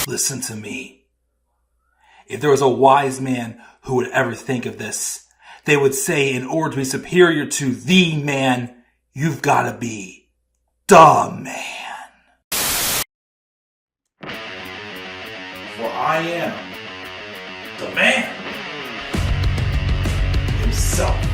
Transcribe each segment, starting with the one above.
Listen to me. If there was a wise man who would ever think of this, they would say in order to be superior to the man, you've got to be the man. For I am the man himself.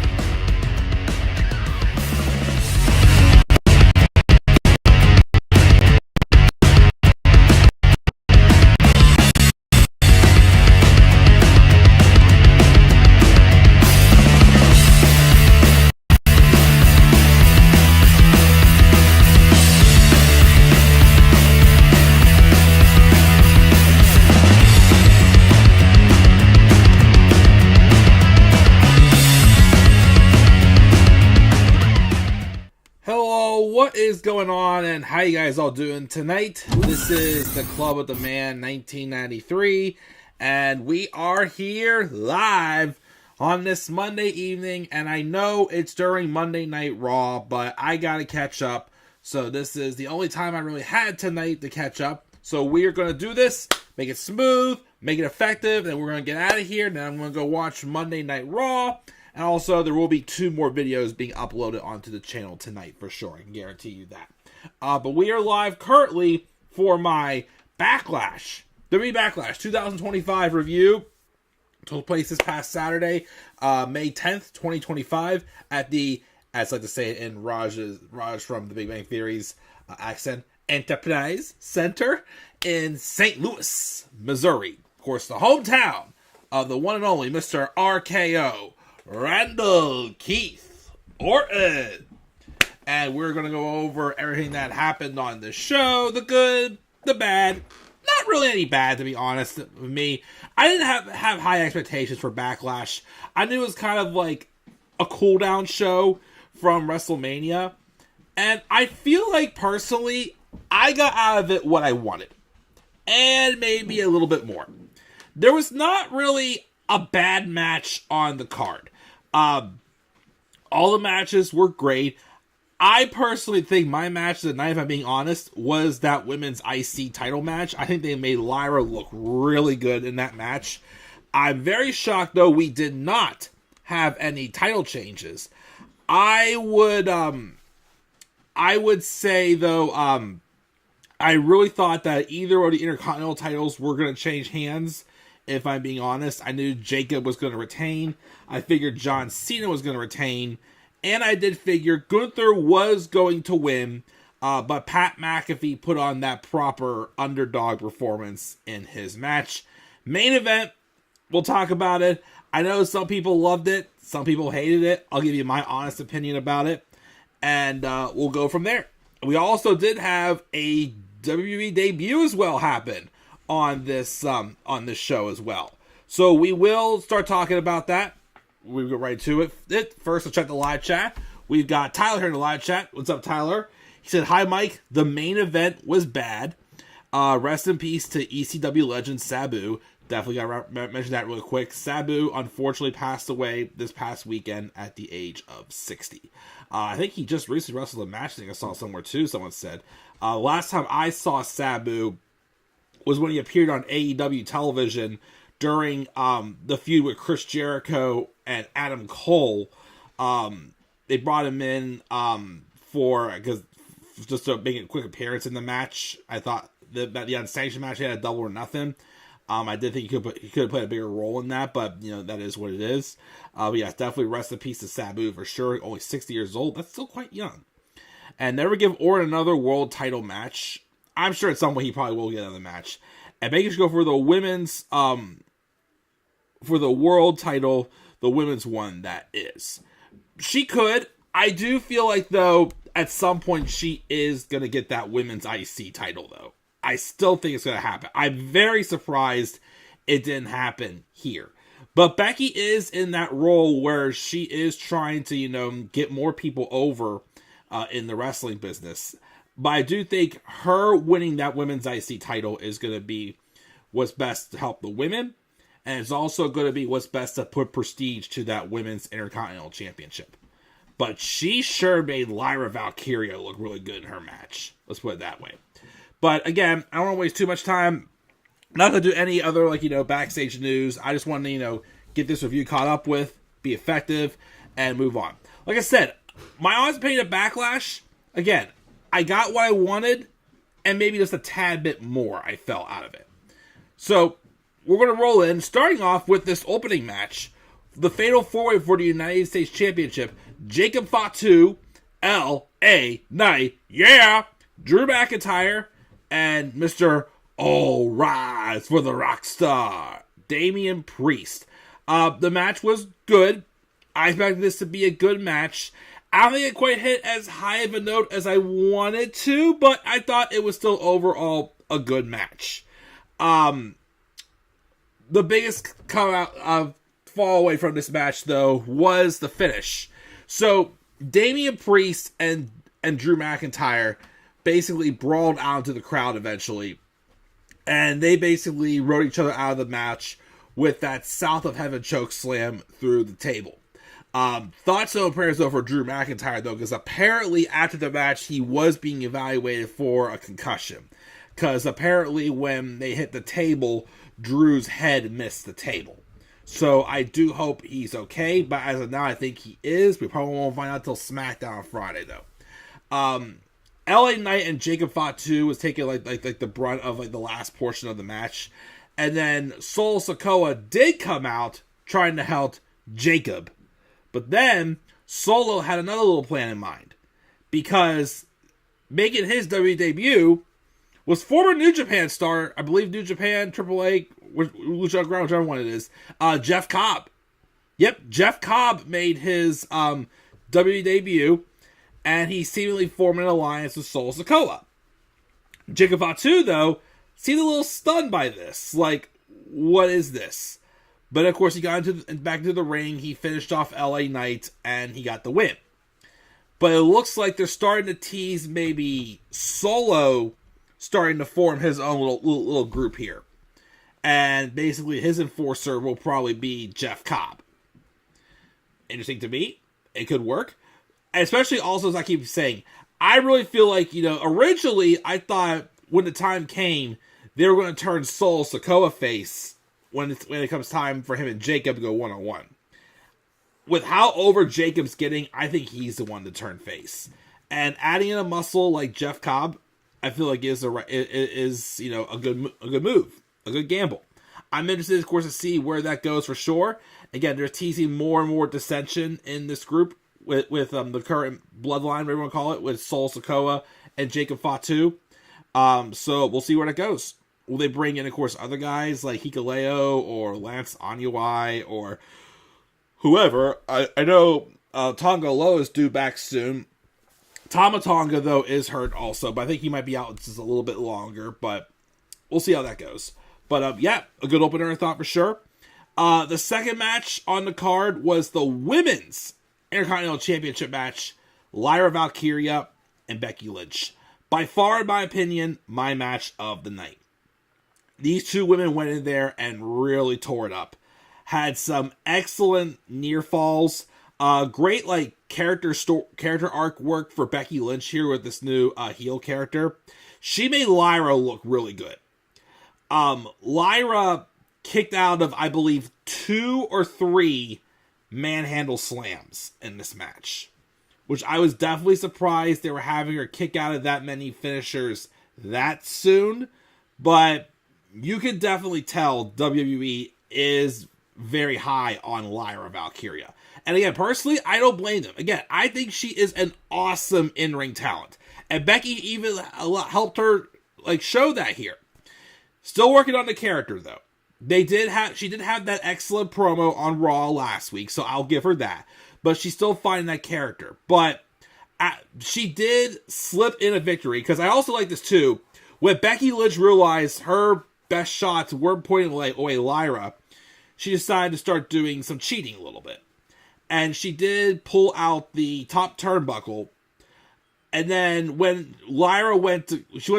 What is going on and how you guys all doing tonight? This is the Club with the Man 1993 and we are here live on this Monday evening, and I know it's during Monday Night Raw, but I gotta catch up, so this is the only time I really had tonight to catch up. So we are going to do this, make it smooth, make it effective, and we're going to get out of here. Now I'm going to go watch Monday Night Raw. And also, there will be 2 more videos being uploaded onto the channel tonight for sure. I can guarantee you that. But we are live currently for my Backlash, WWE Backlash 2025 review. Took place this past Saturday, May 10th, 2025, at the, as I like to say it in Raj from The Big Bang Theory's accent, Enterprise Center in St. Louis, Missouri. Of course, the hometown of the one and only Mr. RKO. Randall Keith Orton. And we're going to go over everything that happened on the show. The good, the bad. Not really any bad, to be honest with me. I didn't have high expectations for Backlash. I knew it was kind of like a cool down show from WrestleMania. And I feel like, personally, I got out of it what I wanted. And maybe a little bit more. There was not really a bad match on the card. All the matches were great. I personally think my match of the night, if I'm being honest, was that women's IC title match. I think they made Lyra look really good in that match. I'm very shocked, though, we did not have any title changes. I would say, though, I really thought that either of the Intercontinental titles were going to change hands. If I'm being honest, I knew Jacob was going to retain. I figured John Cena was going to retain. And I did figure Gunther was going to win. But Pat McAfee put on that proper underdog performance in his match. Main event, we'll talk about it. I know some people loved it. Some people hated it. I'll give you my honest opinion about it. And we'll go from there. We also did have a WWE debut as well happen on this show as well. So we will start talking about that. We'll go right to it. First, let's check the live chat. We've got Tyler here in the live chat. What's up, Tyler? He said, "Hi, Mike. The main event was bad. Rest in peace to ECW legend Sabu." Definitely got to mention that really quick. Sabu unfortunately passed away this past weekend at the age of 60. I think he just recently wrestled a match. I think I saw somewhere too, someone said. Last time I saw Sabu was when he appeared on AEW television during the feud with Chris Jericho and Adam Cole. They brought him in just to make a quick appearance in the match. I thought that the unsanctioned match, he had a double or nothing. I did think he could have played a bigger role in that, but that is what it is. But yeah, definitely rest in peace to Sabu for sure. Only 60 years old. That's still quite young. And never give Orton another world title match. I'm sure at some point he probably will get another match. And make sure to go for the women's, for the world title, the women's one that is. She could. I do feel like, though, at some point she is going to get that women's IC title, though. I still think it's going to happen. I'm very surprised it didn't happen here. But Becky is in that role where she is trying to, get more people over in the wrestling business. But I do think her winning that women's IC title is going to be what's best to help the women. And it's also going to be what's best to put prestige to that women's Intercontinental Championship. But she sure made Lyra Valkyria look really good in her match. Let's put it that way. But again, I don't want to waste too much time. I'm not going to do any other, backstage news. I just want to, get this review caught up with, be effective, and move on. Like I said, my honest opinion of Backlash, again, I got what I wanted, and maybe just a tad bit more I felt out of it. So, we're going to roll in, starting off with this opening match, the Fatal 4-Way for the United States Championship, Jacob Fatu, L.A. Knight, yeah, Drew McIntyre, and Mr. All Rise for the Rockstar, Damian Priest. The match was good. I expected this to be a good match. I don't think it quite hit as high of a note as I wanted to, but I thought it was still overall a good match. The biggest fall away from this match, though, was the finish. So, Damian Priest and Drew McIntyre basically brawled out into the crowd eventually. And they basically wrote each other out of the match with that South of Heaven choke slam through the table. Thoughts and prayers though for Drew McIntyre though, because apparently after the match he was being evaluated for a concussion. Because apparently when they hit the table, Drew's head missed the table. So I do hope he's okay, but as of now I think he is. We probably won't find out until SmackDown on Friday though. LA Knight and Jacob Fatu was taking like the brunt of the last portion of the match. And then Solo Sikoa did come out trying to help Jacob. But then Solo had another little plan in mind. Because making his WWE debut was former New Japan star, I believe New Japan, AAA, Lucha Underground, whichever one it is, Jeff Cobb. Yep, Jeff Cobb made his WWE debut. And he seemingly formed an alliance with Solo Sikoa. Jacob Fatu, though, seemed a little stunned by this. Like, what is this? But, of course, he got back into the ring. He finished off LA Knight, and he got the win. But it looks like they're starting to tease maybe Solo starting to form his own little group here. And basically, his enforcer will probably be Jeff Cobb. Interesting to me. It could work. Especially also, as I keep saying, I really feel like, originally I thought when the time came, they were going to turn Solo Sikoa face when it comes time for him and Jacob to go one-on-one. With how over Jacob's getting, I think he's the one to turn face. And adding in a muscle like Jeff Cobb, I feel like is a good move, a good gamble. I'm interested, of course, to see where that goes for sure. Again, they're teasing more and more dissension in this group. With the current bloodline, whatever you want to call it, with Solo Sikoa and Jacob Fatu. So we'll see where that goes. Will they bring in, of course, other guys like Hikuleo or Lance Onyewai or whoever? I know Tonga Loa is due back soon. Tama Tonga, though, is hurt also, but I think he might be out just a little bit longer, but we'll see how that goes. But, yeah, a good opener, I thought, for sure. The second match on the card was the women's Intercontinental Championship match, Lyra Valkyria and Becky Lynch. By far, in my opinion, my match of the night. These two women went in there and really tore it up. Had some excellent near falls. Great character arc work for Becky Lynch here with this new heel character. She made Lyra look really good. Lyra kicked out of, I believe, 2 or 3 manhandle slams in this match, which I was definitely surprised they were having her kick out of that many finishers that soon, but you can definitely tell WWE is very high on Lyra Valkyria. And again, personally, I don't blame them. Again, I think she is an awesome in-ring talent, and Becky even helped her show that here. Still working on the character though. She did have that excellent promo on Raw last week, so I'll give her that. But she's still finding that character. But she did slip in a victory, because I also like this too. When Becky Lynch realized her best shots weren't pointing away Lyra, she decided to start doing some cheating a little bit. And she did pull out the top turnbuckle. And then when Lyra went to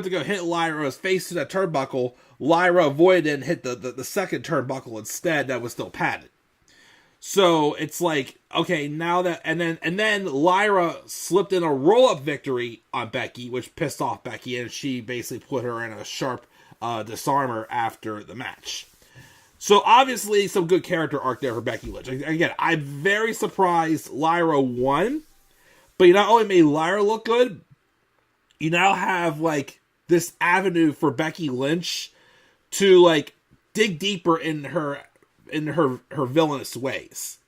go hit Lyra's face to that turnbuckle, Lyra avoided and hit the second turnbuckle instead that was still padded. So it's like, okay, now that, and then Lyra slipped in a roll-up victory on Becky, which pissed off Becky, and she basically put her in a sharp disarm her after the match. So obviously some good character arc there for Becky Lynch. Again, I'm very surprised Lyra won, but you not only made Lyra look good, you now have like this avenue for Becky Lynch to like dig deeper in her villainous ways.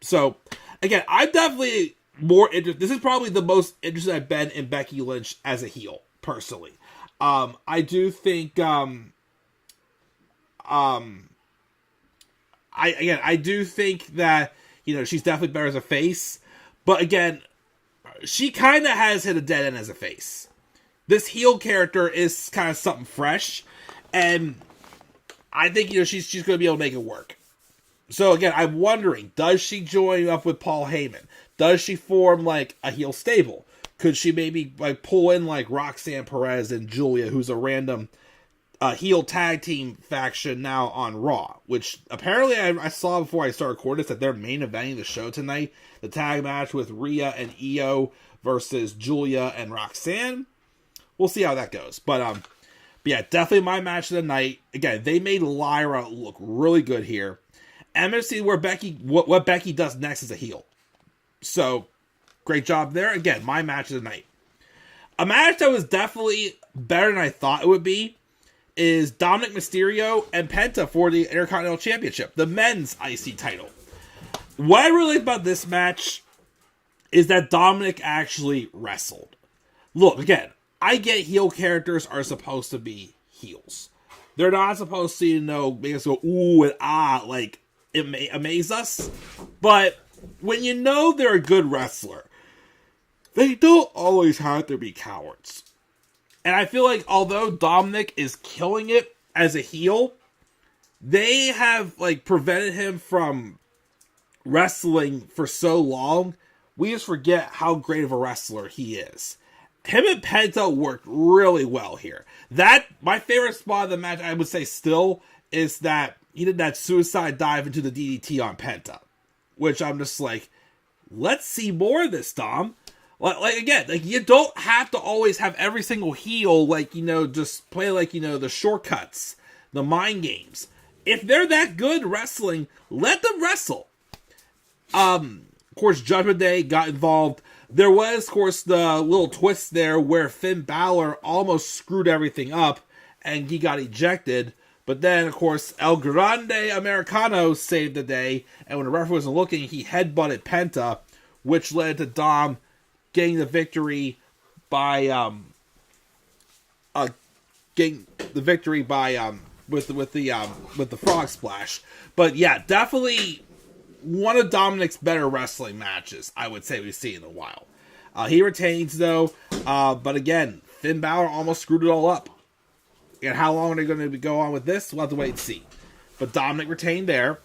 So again, I'm definitely more interested. This is probably the most interested I've been in Becky Lynch as a heel, personally. I do think I do think that, you know, she's definitely better as a face, but again, she kind of has hit a dead end as a face. This heel character is kind of something fresh, and I think, you know, she's going to be able to make it work. So again, I'm wondering, does she join up with Paul Heyman? Does she form like a heel stable? Could she maybe like pull in like Roxanne Perez and Julia, who's a random heel tag team faction now on Raw, which apparently I saw before I started recording this that they're main eventing the show tonight. The tag match with Rhea and Io versus Julia and Roxanne. We'll see how that goes. But yeah, definitely my match of the night. Again, they made Lyra look really good here. I'm going to see where what Becky does next as a heel. So, great job there. Again, my match of the night. A match that was definitely better than I thought it would be is Dominik Mysterio and Penta for the Intercontinental Championship, the men's IC title. What I really like about this match is that Dominik actually wrestled. Look, again, I get heel characters are supposed to be heels. They're not supposed to, you know, make us go, ooh and ah, like, it may amaze us. But when you know they're a good wrestler, they don't always have to be cowards. And I feel like although Dominik is killing it as a heel, they have like prevented him from wrestling for so long. We just forget how great of a wrestler he is. Him and Penta worked really well here. That, my favorite spot of the match, I would say still, is that he did that suicide dive into the DDT on Penta. Which I'm just like, let's see more of this, Dom. Like again, like you don't have to always have every single heel, like, you know, just play like, you know, the shortcuts, the mind games. If they're that good wrestling, let them wrestle. Of course, Judgment Day got involved. There was, of course, the little twist there where Finn Balor almost screwed everything up and he got ejected. But then, of course, El Grande Americano saved the day. And when the referee wasn't looking, he headbutted Penta, which led to Dom getting the victory by with the frog splash. But yeah, definitely one of Dominik's better wrestling matches, I would say we've seen in a while. He retains though, but again, Finn Balor almost screwed it all up. And how long are they going to go on with this? We'll have to wait and see. But Dominik retained there.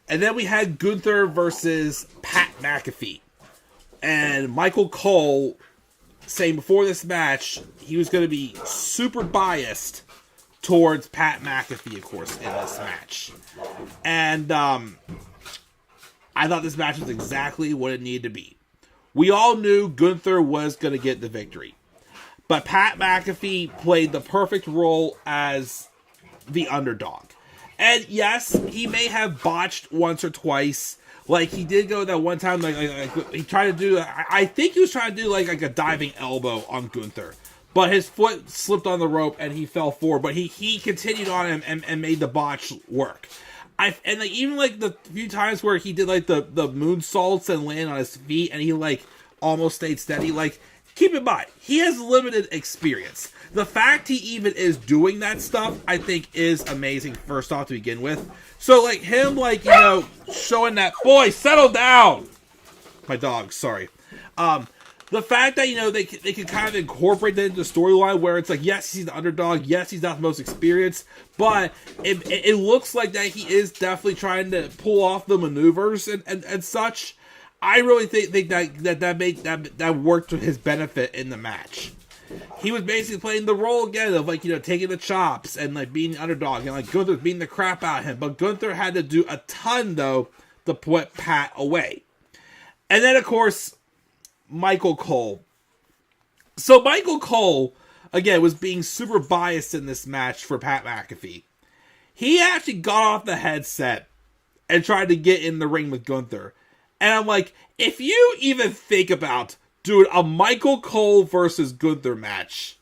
And then we had Gunther versus Pat McAfee. And Michael Cole saying before this match he was going to be super biased towards Pat McAfee, of course, in this match. And I thought this match was exactly what it needed to be. We all knew Gunther was going to get the victory. But Pat McAfee played the perfect role as the underdog. And yes, he may have botched once or twice. Like, he did go that one time, like he tried to do, I think he was trying to do like a diving elbow on Gunther. But his foot slipped on the rope and he fell forward. But he continued on and made the botch work. And like, even like the few times where he did like the moonsaults and land on his feet and he like almost stayed steady, like, keep in mind, he has limited experience. The fact he even is doing that stuff, I think, is amazing, first off, to begin with. So, like, him, like, you know, showing that, boy, settle down! My dog, sorry. The fact that, you know, they can kind of incorporate that into the storyline where it's like, yes, he's the underdog, yes, he's not the most experienced, but it looks like that he is definitely trying to pull off the maneuvers and such. I really think that worked to his benefit in the match. He was basically playing the role again of, like, you know, taking the chops and like being the underdog and like Gunther beating the crap out of him. But Gunther had to do a ton though to put Pat away. And then of course Michael Cole. So Michael Cole, again, was being super biased in this match for Pat McAfee. He actually got off the headset and tried to get in the ring with Gunther. And I'm like, if you even think about doing a Michael Cole versus Gunther match,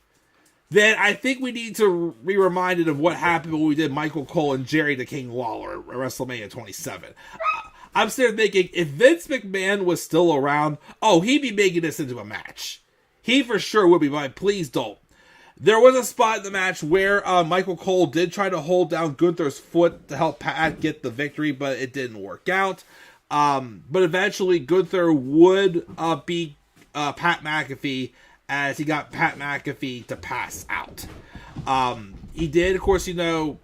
then I think we need to be reminded of what happened when we did Michael Cole and Jerry the King Lawler at WrestleMania 27. I'm sitting there thinking, if Vince McMahon was still around, he'd be making this into a match. He for sure would be, but please don't. There was a spot in the match where Michael Cole did try to hold down Gunther's foot to help Pat get the victory, but it didn't work out. But eventually Gunther would beat Pat McAfee as he got Pat McAfee to pass out. He did, of course, hang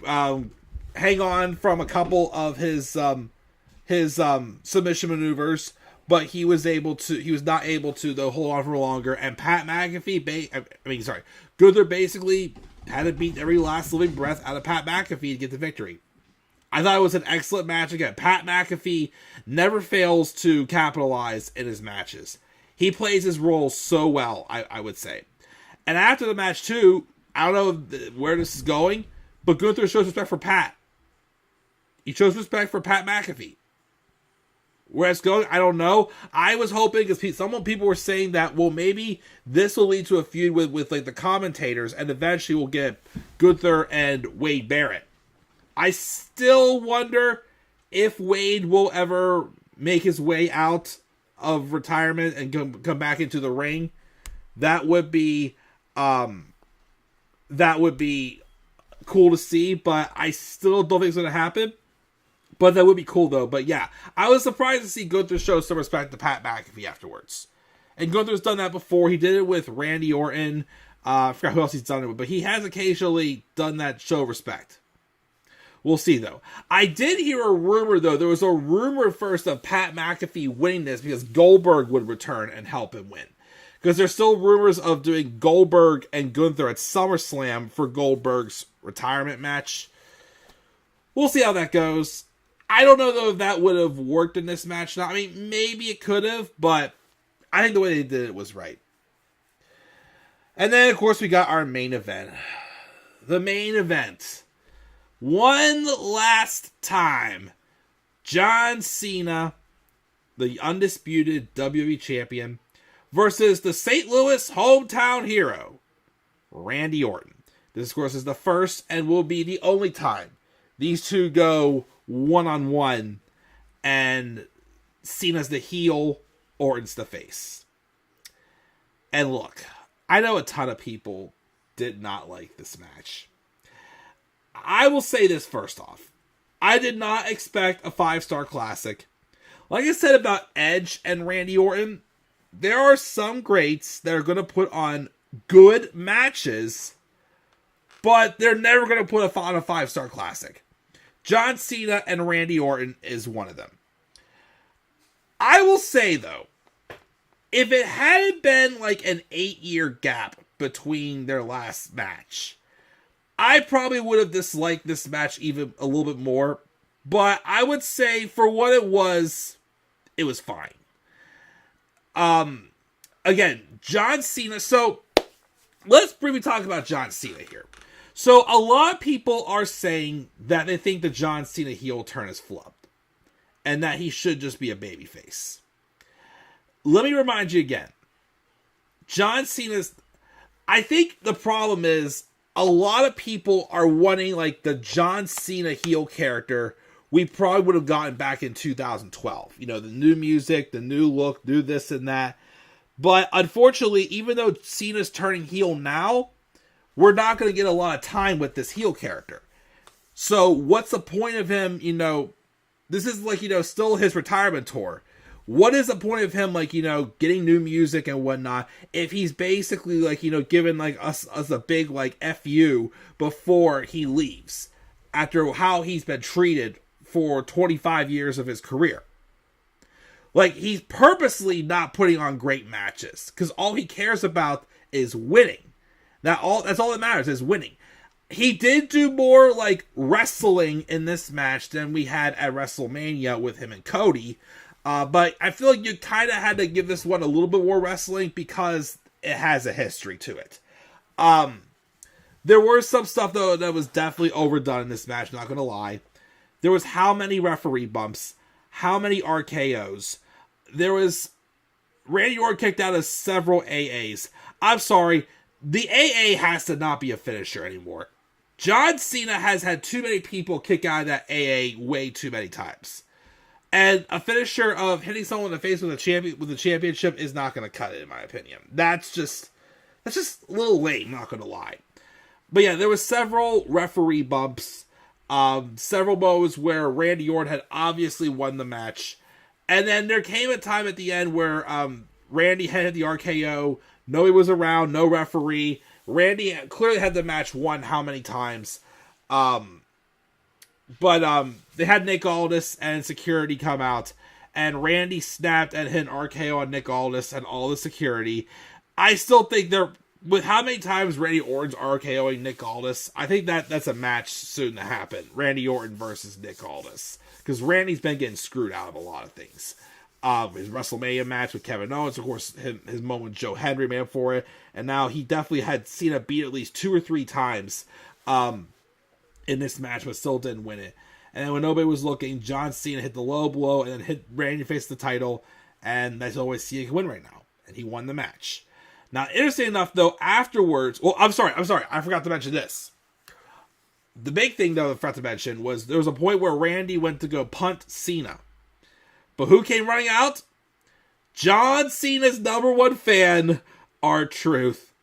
on from a couple of his submission maneuvers, but he was not able to though hold on for longer. And Pat McAfee, Gunther basically had to beat every last living breath out of Pat McAfee to get the victory. I thought it was an excellent match. Again, Pat McAfee never fails to capitalize in his matches. He plays his role so well, I would say. And after the match too, I don't know where this is going, but Gunther shows respect for Pat. He shows respect for Pat McAfee. Where it's going, I don't know. I was hoping, because some people were saying that, well, maybe this will lead to a feud with like the commentators, and eventually we'll get Gunther and Wade Barrett. I still wonder if Wade will ever make his way out of retirement and come back into the ring. That would be cool to see, but I still don't think it's going to happen. But that would be cool, though. But yeah, I was surprised to see Gunther show some respect to Pat McAfee afterwards. And Gunther's done that before. He did it with Randy Orton. I forgot who else he's done it with. But he has occasionally done that show respect. We'll see, though. I did hear a rumor, though. There was a rumor first of Pat McAfee winning this because Goldberg would return and help him win. Because there's still rumors of doing Goldberg and Gunther at SummerSlam for Goldberg's retirement match. We'll see how that goes. I don't know, though, if that would have worked in this match. I mean, maybe it could have, but I think the way they did it was right. And then, of course, we got our main event. The main event. One last time, John Cena, the undisputed WWE champion, versus the St. Louis hometown hero, Randy Orton. This, of course, is the first and will be the only time these two go one-on-one, and Cena's the heel, Orton's the face. And look, I know a ton of people did not like this match. I will say this first off. I did not expect a 5-star classic. Like I said about Edge and Randy Orton, there are some greats that are going to put on good matches, but they're never going to put on a 5-star classic. John Cena and Randy Orton is one of them. I will say, though, if it hadn't been like an 8-year gap between their last match, I probably would have disliked this match even a little bit more. But I would say for what it was fine. Again, John Cena. So let's briefly talk about John Cena here. So a lot of people are saying that they think the John Cena heel turn is flubbed. And that he should just be a babyface. Let me remind you again. John Cena's... I think the problem is a lot of people are wanting like the John Cena heel character we probably would have gotten back in 2012. You know, the new music, the new look, do this and that. But unfortunately, even though Cena's turning heel now, we're not going to get a lot of time with this heel character. So what's the point of him, this is like, still his retirement tour. What is the point of him, like, getting new music and whatnot if he's basically, like, giving, like, us a big, like, FU before he leaves after how he's been treated for 25 years of his career? Like, he's purposely not putting on great matches because all he cares about is winning. That's all that matters is winning. He did do more, like, wrestling in this match than we had at WrestleMania with him and Cody. But I feel like you kind of had to give this one a little bit more wrestling because it has a history to it. There were some stuff, though, that was definitely overdone in this match, not going to lie. There was how many referee bumps, how many RKOs. There was Randy Orton kicked out of several AAs. I'm sorry, the AA has to not be a finisher anymore. John Cena has had too many people kick out of that AA way too many times. And a finisher of hitting someone in the face with a championship is not going to cut it, in my opinion. That's just a little lame, not going to lie. But yeah, there was several referee bumps, several moments where Randy Orton had obviously won the match. And then there came a time at the end where Randy had hit the RKO, nobody was around, no referee. Randy clearly had the match won how many times. But they had Nick Aldis and security come out, and Randy snapped and hit an RKO on Nick Aldis and all the security. I still think with how many times Randy Orton's RKOing Nick Aldis, I think that's a match soon to happen. Randy Orton versus Nick Aldis. Because Randy's been getting screwed out of a lot of things. His WrestleMania match with Kevin Owens, of course, his moment with Joe Hendry made up for it. And now he definitely had Cena beat at least 2 or 3 times in this match, but still didn't win it. And then when nobody was looking, John Cena hit the low blow and then hit Randy face the title. And that's always Cena can win right now. And he won the match. Now, interesting enough, though, afterwards... Well, I'm sorry. I forgot to mention this. The big thing, though, I forgot to mention was there was a point where Randy went to go punt Cena. But who came running out? John Cena's #1 fan, R-Truth.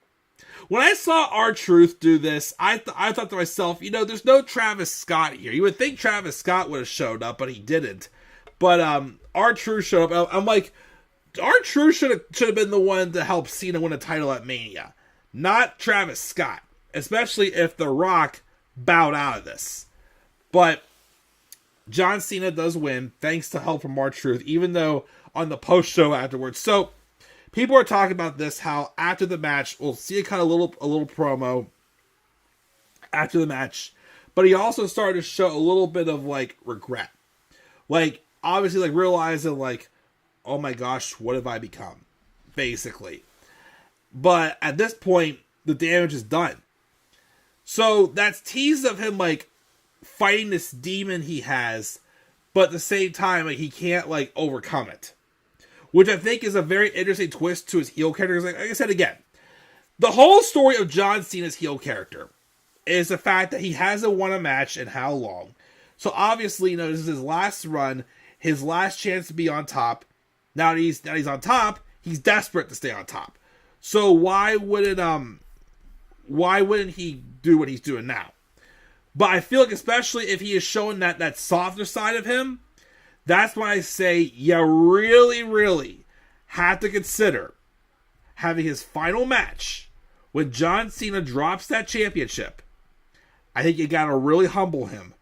When I saw R-Truth do this, I thought to myself, there's no Travis Scott here. You would think Travis Scott would have showed up, but he didn't. But R-Truth showed up. I'm like... R-Truth should have been the one to help Cena win a title at Mania. Not Travis Scott. Especially if The Rock bowed out of this. But John Cena does win, thanks to help from R-Truth, even though on the post-show afterwards. So, people are talking about this, how after the match, we'll see a little promo after the match. But he also started to show a little bit of, regret. Obviously, realizing, oh my gosh, what have I become? Basically. But at this point, the damage is done. So that's teased of him fighting this demon he has, but at the same time he can't overcome it. Which I think is a very interesting twist to his heel character. Like I said again, the whole story of John Cena's heel character is the fact that he hasn't won a match in how long. So obviously, this is his last run, his last chance to be on top. Now that he's on top, he's desperate to stay on top. So why wouldn't he do what he's doing now? But I feel like especially if he is showing that softer side of him, that's why I say you really, really have to consider having his final match when John Cena drops that championship. I think you gotta really humble him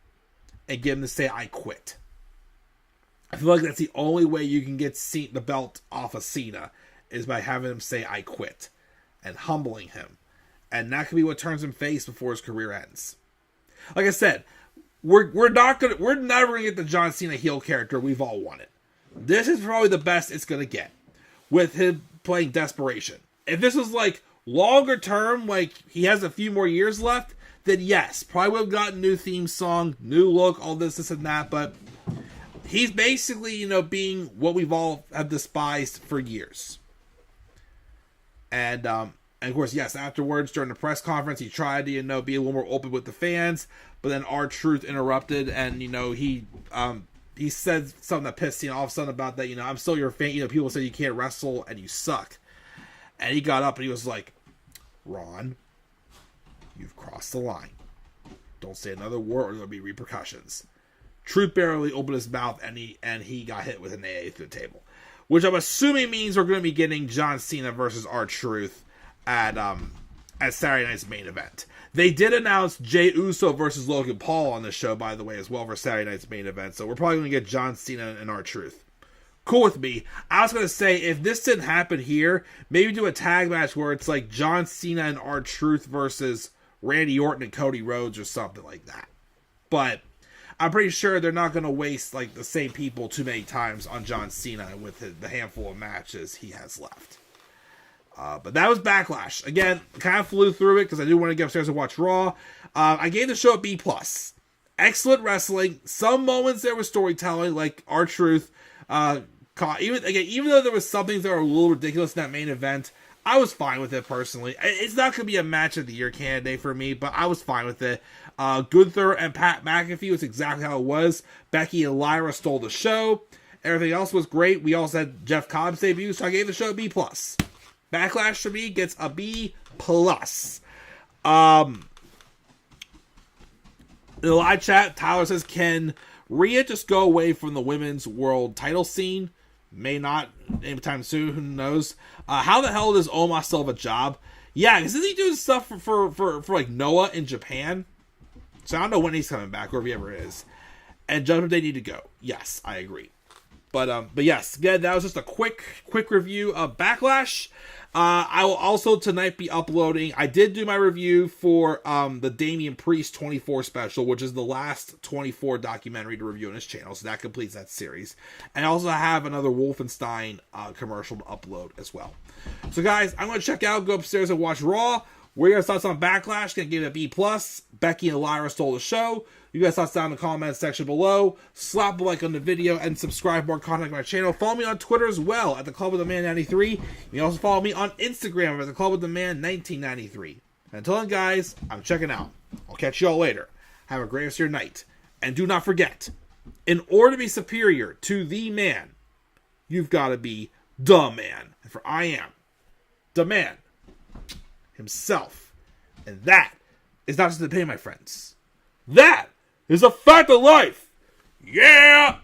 and get him to say, I quit. I feel like that's the only way you can get the belt off of Cena is by having him say, I quit, and humbling him. And that could be what turns him face before his career ends. Like I said, we're never gonna get the John Cena heel character we've all wanted. This is probably the best it's gonna get, with him playing desperation. If this was longer term, he has a few more years left, then yes, probably would have gotten new theme song, new look, all this and that, but he's basically, being what we've all have despised for years. And of course, yes, afterwards, during the press conference, he tried to, be a little more open with the fans, but then R-Truth interrupted, and, he said something that pissed Cena off, something about that, I'm still your fan, people say you can't wrestle and you suck. And he got up and he was like, Ron, you've crossed the line. Don't say another word or there'll be repercussions. Truth barely opened his mouth, and he got hit with an AA through the table. Which I'm assuming means we're going to be getting John Cena versus R-Truth at Saturday night's main event. They did announce Jey Uso versus Logan Paul on the show, by the way, as well for Saturday night's main event. So we're probably going to get John Cena and R-Truth. Cool with me. I was going to say, if this didn't happen here, maybe do a tag match where it's John Cena and R-Truth versus Randy Orton and Cody Rhodes or something like that. But I'm pretty sure they're not going to waste the same people too many times on John Cena with the handful of matches he has left. But that was Backlash. Again, kind of flew through it because I do want to get upstairs and watch Raw. I gave the show a B+. Excellent wrestling. Some moments there was storytelling, like R-Truth. Even though there was some things that were a little ridiculous in that main event, I was fine with it personally. It's not going to be a match of the year candidate for me, but I was fine with it. Gunther and Pat McAfee was exactly how it was. Becky and Lyra stole the show. Everything else was great. We also had Jeff Cobb's debut, so I gave the show a B+. Backlash for me gets a B+. In the live chat, Tyler says, can Rhea just go away from the women's world title scene? May not anytime soon, who knows. How the hell does Omos still have a job? Yeah, because isn't he doing stuff for like Noah in Japan? So I don't know when he's coming back, or if he ever is. And Judgment Day need to go. Yes, I agree. But yes, again, that was just a quick review of Backlash. I will also tonight be uploading. I did do my review for the Damian Priest 24 special, which is the last 24 documentary to review on his channel. So that completes that series. And I also have another Wolfenstein commercial to upload as well. So guys, I'm going to check out, go upstairs and watch Raw. What are your thoughts on Backlash? Gonna give it a B+. Becky and Lyra stole the show. You guys thoughts down in the comments section below. Slap a like on the video and subscribe for more content on my channel. Follow me on Twitter as well at the Club of the Man 93. You can also follow me on Instagram at the Club of the Man 1993. Until then, guys, I'm checking out. I'll catch y'all later. Have a great rest of your night. And do not forget, in order to be superior to the man, you've got to be the man. And for I am the man himself. And that is not just the pain, my friends. That is a fact of life. Yeah!